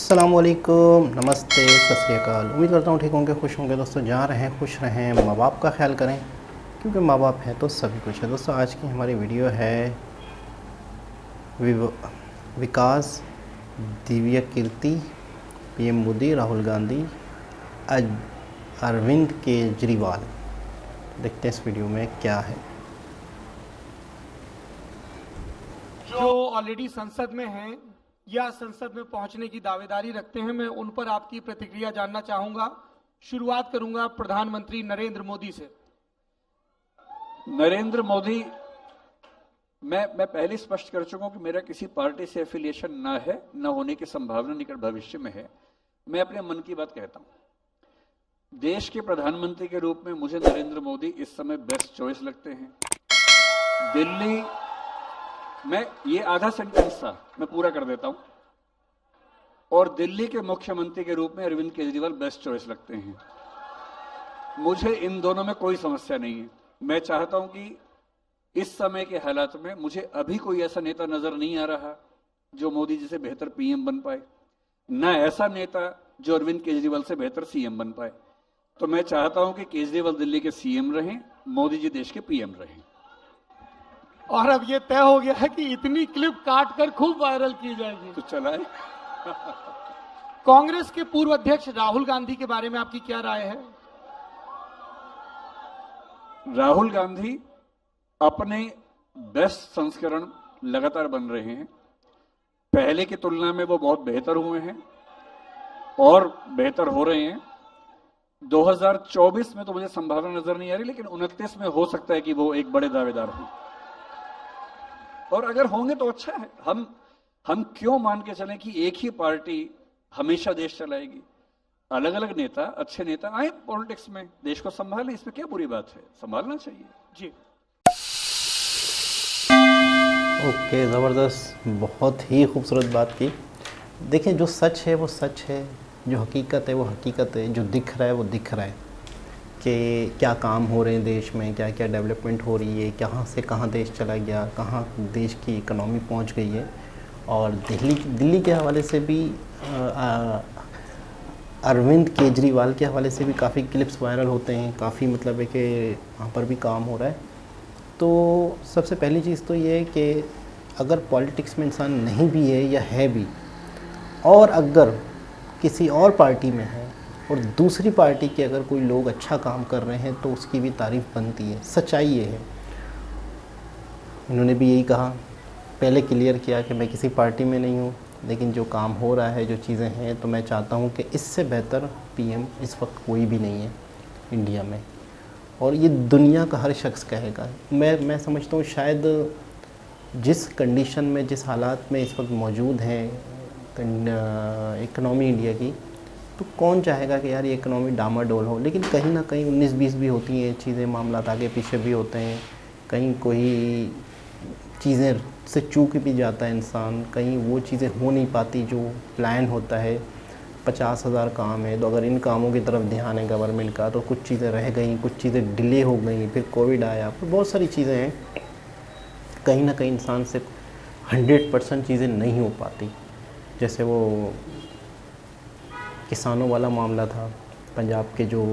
अस्सलामुअलैकुम, नमस्ते, सत श्री अकाल। उम्मीद करता हूँ ठीक होंगे, खुश होंगे। दोस्तों जहाँ रहें खुश रहें, माँ बाप का ख्याल करें, क्योंकि माँ बाप है तो सभी कुछ है। दोस्तों आज की हमारी वीडियो है विकास, दिव्य कीर्ति, पीएम मोदी, राहुल गांधी, अरविंद केजरीवाल। देखते हैं इस वीडियो में क्या है। जो ऑलरेडी संसद में हैं या संसद में पहुंचने की दावेदारी रखते हैं, मैं उन पर आपकी प्रतिक्रिया जानना चाहूंगा। शुरुआत करूंगा प्रधानमंत्री नरेंद्र मोदी से। नरेंद्र मोदी, मैं पहले स्पष्ट कर चुका हूं कि मेरा किसी पार्टी से एफिलिएशन ना है, न होने की संभावना निकट भविष्य में है। मैं अपने मन की बात कहता हूं। देश के प्रधानमंत्री के रूप में मुझे नरेंद्र मोदी इस समय बेस्ट चॉइस लगते हैं। दिल्ली में ये आधा सेंटेंस था, मैं पूरा कर देता हूं। और दिल्ली के मुख्यमंत्री के रूप में अरविंद केजरीवाल बेस्ट चॉइस लगते हैं। मुझे इन दोनों में कोई समस्या नहीं है। मैं चाहता हूं कि इस समय के हालात में मुझे अभी कोई ऐसा नेता नजर नहीं आ रहा जो मोदी जी से बेहतर पीएम बन पाए, ना ऐसा नेता जो अरविंद केजरीवाल से बेहतर सीएम बन पाए। तो मैं चाहता हूं कि केजरीवाल दिल्ली के सीएम रहें, मोदी जी देश के पीएम रहें। और अब ये तय हो गया है कि इतनी क्लिप काट कर खूब वायरल की जाएगी। तो चलाए। कांग्रेस के पूर्व अध्यक्ष राहुल गांधी के बारे में आपकी क्या राय है? राहुल गांधी अपने बेस्ट संस्करण लगातार बन रहे हैं। पहले की तुलना में वो बहुत बेहतर हुए हैं और बेहतर हो रहे हैं। 2024 में तो मुझे संभावना नजर नहीं आ रही, लेकिन 29 में हो सकता है कि वो एक बड़े दावेदार हों। और अगर होंगे तो अच्छा है। हम क्यों मान के चलें कि एक ही पार्टी हमेशा देश चलाएगी? अलग अलग नेता, अच्छे नेता आए पॉलिटिक्स में, देश को संभालें। इसमें क्या बुरी बात है? संभालना चाहिए जी। ओके, ज़बरदस्त, बहुत ही खूबसूरत बात की। देखिए, जो सच है वो सच है, जो हकीकत है वो हकीकत है, जो दिख रहा है वो दिख रहा है कि क्या काम हो रहे हैं देश में, क्या क्या डेवलपमेंट हो रही है, कहाँ से कहाँ देश चला गया, कहाँ देश की इकनॉमी पहुंच गई है। और दिल्ली के हवाले से भी अरविंद केजरीवाल के हवाले से भी काफ़ी क्लिप्स वायरल होते हैं, काफ़ी मतलब है कि वहाँ पर भी काम हो रहा है। तो सबसे पहली चीज़ तो ये है कि अगर पॉलिटिक्स में इंसान नहीं भी है या है भी, और अगर किसी और पार्टी में है और दूसरी पार्टी के अगर कोई लोग अच्छा काम कर रहे हैं तो उसकी भी तारीफ़ बनती है। सच्चाई ये है। इन्होंने भी यही कहा, पहले क्लियर किया कि मैं किसी पार्टी में नहीं हूँ, लेकिन जो काम हो रहा है, जो चीज़ें हैं, तो मैं चाहता हूँ कि इससे बेहतर पीएम इस वक्त कोई भी नहीं है इंडिया में। और ये दुनिया का हर शख्स कहेगा। मैं समझता हूँ शायद जिस कंडीशन में, जिस हालात में इस वक्त मौजूद हैं इकनॉमी इंडिया की, तो कौन चाहेगा कि यार ये इकनॉमी डामाडोल हो। लेकिन कहीं ना कहीं 19-20 भी होती हैं चीज़ें, मामला आगे पीछे भी होते हैं, कहीं कोई चीज़ें से चूक भी जाता है इंसान, कहीं वो चीज़ें हो नहीं पाती जो प्लान होता है। 50,000 काम है, तो अगर इन कामों की तरफ ध्यान है गवर्नमेंट का, तो कुछ चीज़ें रह गई, कुछ चीज़ें डिले हो गई, फिर कोविड आया, फिर बहुत सारी चीज़ें हैं। कहीं ना कहीं इंसान से 100% चीज़ें नहीं हो पाती। जैसे वो किसानों वाला मामला था, पंजाब के जो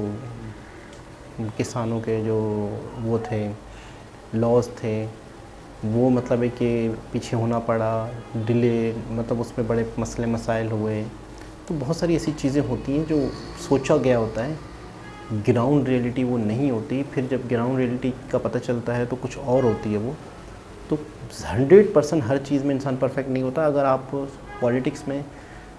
किसानों के जो वो थे, लॉस थे, वो मतलब है कि पीछे होना पड़ा, डिले, मतलब उसमें बड़े मसले मसाइल हुए। तो बहुत सारी ऐसी चीज़ें होती हैं जो सोचा गया होता है, ग्राउंड रियलिटी वो नहीं होती। फिर जब ग्राउंड रियलिटी का पता चलता है तो कुछ और होती है वो। तो 100% हर चीज़ में इंसान परफेक्ट नहीं होता। अगर आप पॉलिटिक्स में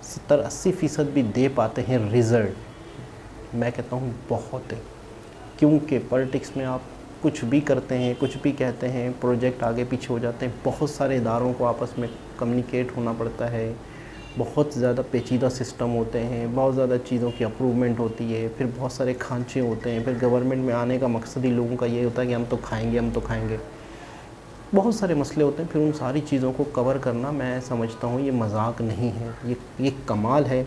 70-80% भी दे पाते हैं रिज़ल्ट, मैं कहता हूँ बहुत है। क्योंकि पॉलिटिक्स में आप कुछ भी करते हैं, कुछ भी कहते हैं, प्रोजेक्ट आगे पीछे हो जाते हैं, बहुत सारे इदारों को आपस में कम्युनिकेट होना पड़ता है, बहुत ज़्यादा पेचीदा सिस्टम होते हैं, बहुत ज़्यादा चीज़ों की अप्रूवमेंट होती है, फिर बहुत सारे खांचे होते हैं। फिर गवर्नमेंट में आने का मकसद ही लोगों का ये होता है कि हम तो खाएंगे, हम तो खाएंगे। बहुत सारे मसले होते हैं। फिर उन सारी चीज़ों को कवर करना, मैं समझता हूँ ये मजाक नहीं है, ये कमाल है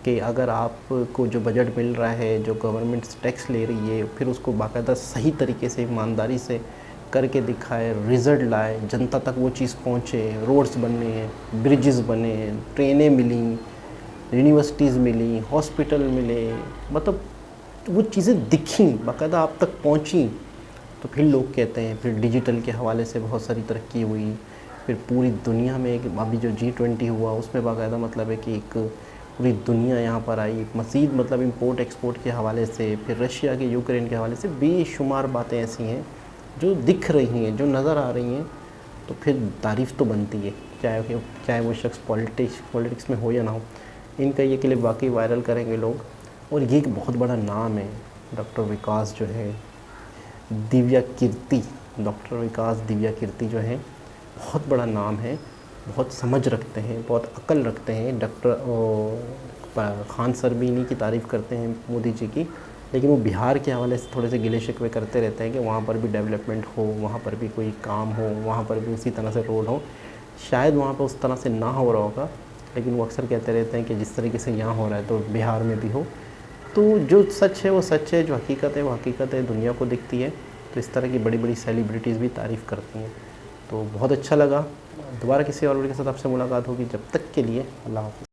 कि अगर आपको जो बजट मिल रहा है, जो गवर्नमेंट टैक्स ले रही है, फिर उसको बाकायदा सही तरीके से, ईमानदारी से करके दिखाए, रिज़ल्ट लाए, जनता तक वो चीज़ पहुँचे, रोड्स बने, ब्रिजेस बने, ट्रेनें मिली, यूनिवर्सिटीज़ मिली, हॉस्पिटल मिले, मतलब वो चीज़ें दिखी, बाकायदा आप तक पहुंची। तो फिर लोग कहते हैं, फिर डिजिटल के हवाले से बहुत सारी तरक्की हुई, फिर पूरी दुनिया में एक अभी जो G20 हुआ उसमें बाकायदा मतलब है कि एक पूरी दुनिया यहाँ पर आई, मज़ीद मतलब इंपोर्ट एक्सपोर्ट के हवाले से, फिर रशिया के यूक्रेन के हवाले से बेशुमार बातें ऐसी हैं जो दिख रही हैं, जो नज़र आ रही हैं। तो फिर तारीफ़ तो बनती है, चाहे वो शख्स पॉलिटिक्स में हो या ना हो। इनका ये क्लिप वाकई वायरल करेंगे लोग। और ये एक बहुत बड़ा नाम है, डॉक्टर विकास जो है, दिव्या कीर्ति, डॉक्टर विकास दिव्या कीर्ति जो है, बहुत बड़ा नाम है, बहुत समझ रखते हैं, बहुत अक्ल रखते हैं। डॉक्टर खान सर भी इन्हीं की तारीफ़ करते हैं मोदी जी की, लेकिन वो बिहार के हवाले से थोड़े से गिले शिकवे करते रहते हैं कि वहाँ पर भी डेवलपमेंट हो, वहाँ पर भी कोई काम हो, वहाँ पर भी उसी तरह से रोड हो। शायद वहाँ पर उस तरह से ना हो रहा होगा, लेकिन वो अक्सर कहते रहते हैं कि जिस तरीके से यहाँ हो रहा है तो बिहार में भी हो। तो जो सच है वो सच है, जो हकीकत है वो हकीकत है, दुनिया को दिखती है। तो इस तरह की बड़ी बड़ी सेलिब्रिटीज़ भी तारीफ़ करती हैं। तो बहुत अच्छा लगा। दोबारा किसी और वीडियो के साथ आपसे मुलाकात होगी, जब तक के लिए अल्लाह हाफ़िज़।